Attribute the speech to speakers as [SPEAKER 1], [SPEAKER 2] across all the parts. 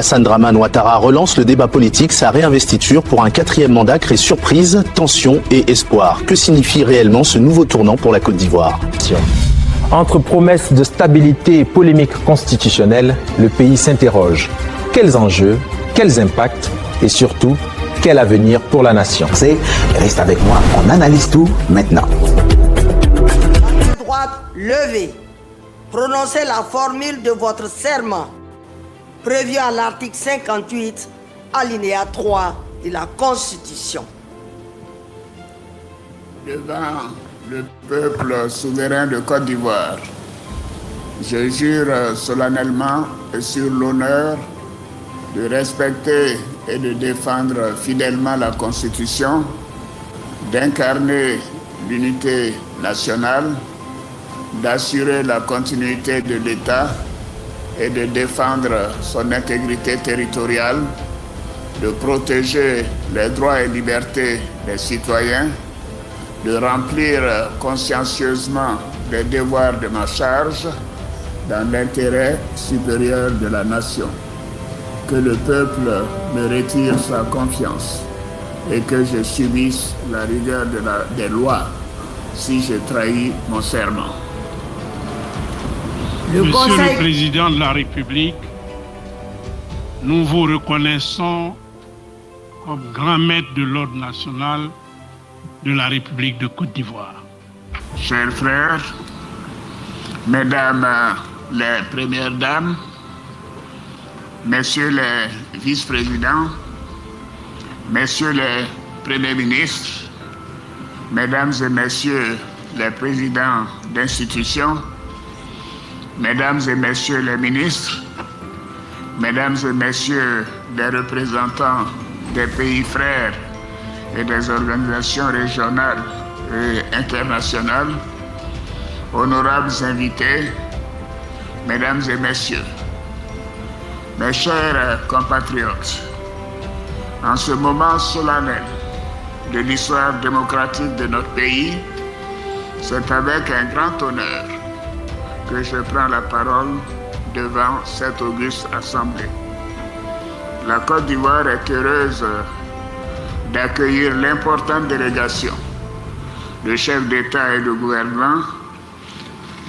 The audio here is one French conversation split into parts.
[SPEAKER 1] Alassane Dramane Ouattara relance le débat politique. Sa réinvestiture pour un 4e mandat crée surprise, tension et espoir. Que signifie réellement ce nouveau tournant pour la Côte d'Ivoire?
[SPEAKER 2] Entre promesses de stabilité et polémiques constitutionnelles, le pays s'interroge. Quels enjeux, quels impacts et surtout, quel avenir pour la nation?
[SPEAKER 3] Reste avec moi, on analyse tout maintenant.
[SPEAKER 4] Droite levée. Prononcez la formule de votre serment prévu à l'article 58, alinéa 3 de la Constitution.
[SPEAKER 5] Devant le peuple souverain de Côte d'Ivoire, je jure solennellement et sur l'honneur de respecter et de défendre fidèlement la Constitution, d'incarner l'unité nationale, d'assurer la continuité de l'État et de défendre son intégrité territoriale, de protéger les droits et libertés des citoyens, de remplir consciencieusement les devoirs de ma charge dans l'intérêt supérieur de la nation. Que le peuple me retire sa confiance et que je subisse la rigueur des lois si je trahis mon serment.
[SPEAKER 6] Monsieur le Président de la République, nous vous reconnaissons comme grand maître de l'ordre national de la République de Côte d'Ivoire.
[SPEAKER 5] Chers frères, mesdames les premières dames, messieurs les vice-présidents, messieurs les premiers ministres, mesdames et messieurs les présidents d'institutions, mesdames et messieurs les ministres, mesdames et messieurs les représentants des pays frères et des organisations régionales et internationales, honorables invités, mesdames et messieurs, mes chers compatriotes, en ce moment solennel de l'histoire démocratique de notre pays, c'est avec un grand honneur que je prends la parole devant cette auguste assemblée. La Côte d'Ivoire est heureuse d'accueillir l'importante délégation de chefs d'État et de gouvernement,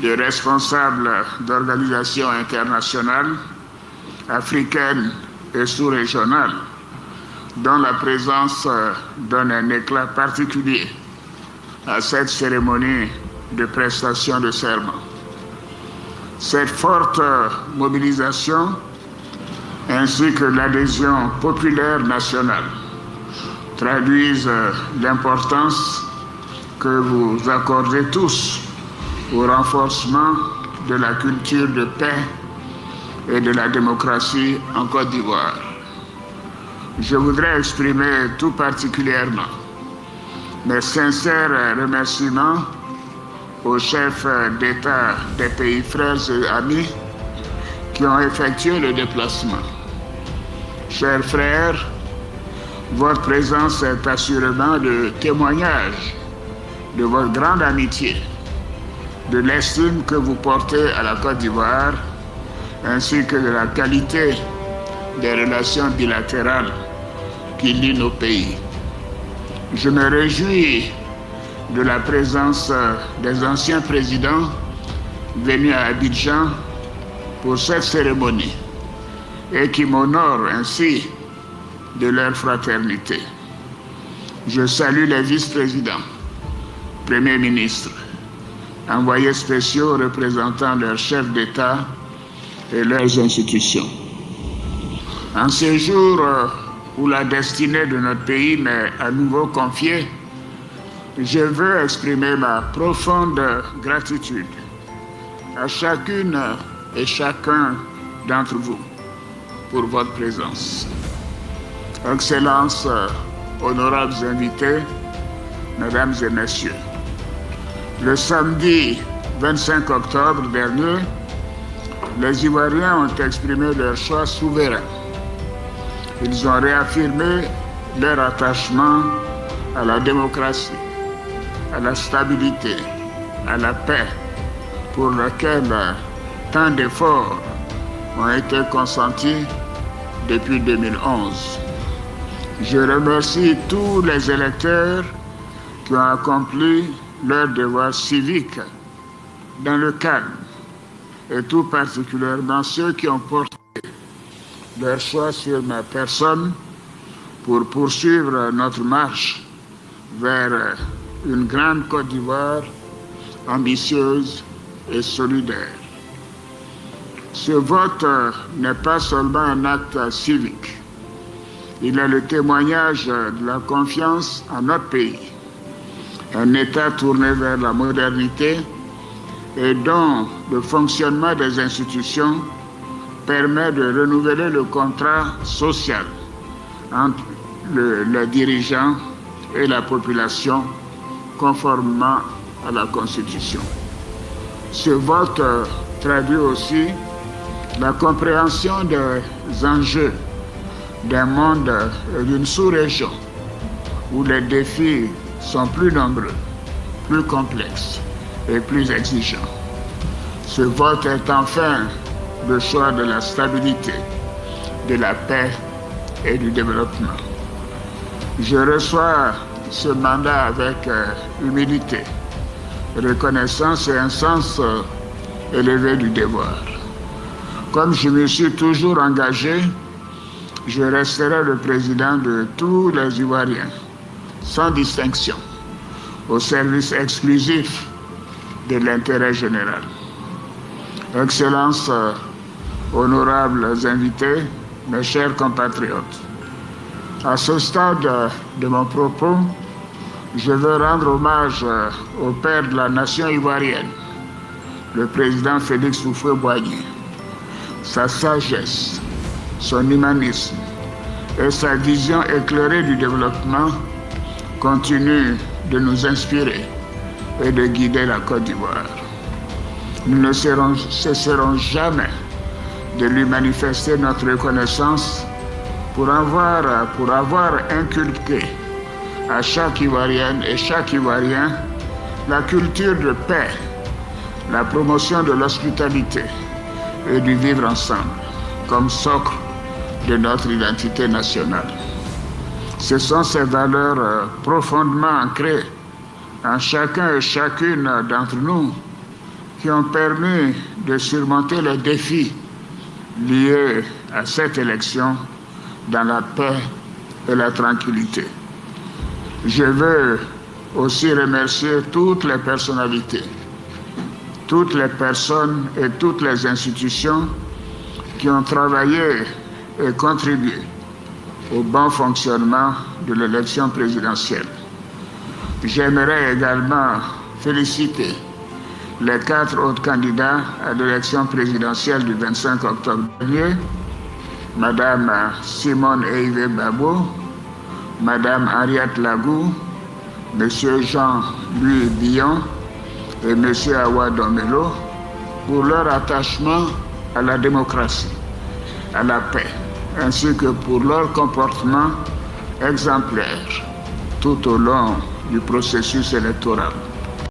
[SPEAKER 5] de responsables d'organisations internationales, africaines et sous-régionales, dont la présence donne un éclat particulier à cette cérémonie de prestation de serment. Cette forte mobilisation ainsi que l'adhésion populaire nationale traduisent l'importance que vous accordez tous au renforcement de la culture de paix et de la démocratie en Côte d'Ivoire. Je voudrais exprimer tout particulièrement mes sincères remerciements aux chefs d'État des pays frères et amis qui ont effectué le déplacement. Chers frères, votre présence est assurément le témoignage de votre grande amitié, de l'estime que vous portez à la Côte d'Ivoire, ainsi que de la qualité des relations bilatérales qui lient nos pays. Je me réjouis de la présence des anciens présidents venus à Abidjan pour cette cérémonie et qui m'honorent ainsi de leur fraternité. Je salue les vice-présidents, premiers ministres, envoyés spéciaux représentant leurs chefs d'État et leurs institutions. En ces jours où la destinée de notre pays m'est à nouveau confiée, je veux exprimer ma profonde gratitude à chacune et chacun d'entre vous pour votre présence. Excellences, honorables invités, mesdames et messieurs, le samedi 25 octobre dernier, les Ivoiriens ont exprimé leur choix souverain. Ils ont réaffirmé leur attachement à la démocratie, à la stabilité, à la paix, pour lequel tant d'efforts ont été consentis depuis 2011. Je remercie tous les électeurs qui ont accompli leur devoir civique dans le calme, et tout particulièrement ceux qui ont porté leur choix sur ma personne pour poursuivre notre marche vers une grande Côte d'Ivoire ambitieuse et solidaire. Ce vote n'est pas seulement un acte civique, il est le témoignage de la confiance en notre pays, un État tourné vers la modernité et dont le fonctionnement des institutions permet de renouveler le contrat social entre les dirigeants et la population conformément à la Constitution. Ce vote traduit aussi la compréhension des enjeux d'un monde et d'une sous-région où les défis sont plus nombreux, plus complexes et plus exigeants. Ce vote est enfin le choix de la stabilité, de la paix et du développement. Je reçois ce mandat avec humilité, reconnaissance et un sens élevé du devoir. Comme je me suis toujours engagé, je resterai le président de tous les Ivoiriens, sans distinction, au service exclusif de l'intérêt général. Excellences, honorables invités, mes chers compatriotes, à ce stade de mon propos, je veux rendre hommage au père de la nation ivoirienne, le président Félix Houphouët-Boigny. Sa sagesse, son humanisme et sa vision éclairée du développement continuent de nous inspirer et de guider la Côte d'Ivoire. Nous ne cesserons jamais de lui manifester notre reconnaissance pour avoir inculqué à chaque Ivoirienne et chaque Ivoirien la culture de paix, la promotion de l'hospitalité et du vivre ensemble comme socle de notre identité nationale. Ce sont ces valeurs profondément ancrées en chacun et chacune d'entre nous qui ont permis de surmonter les défis liés à cette élection dans la paix et la tranquillité. Je veux aussi remercier toutes les personnalités, toutes les personnes et toutes les institutions qui ont travaillé et contribué au bon fonctionnement de l'élection présidentielle. J'aimerais également féliciter les 4 autres candidats à l'élection présidentielle du 25 octobre dernier, Madame Simone Eivé Babo, Madame Henriette Lagou, Monsieur Jean-Louis Billon et Monsieur Awa Domelo, pour leur attachement à la démocratie, à la paix, ainsi que pour leur comportement exemplaire tout au long du processus électoral.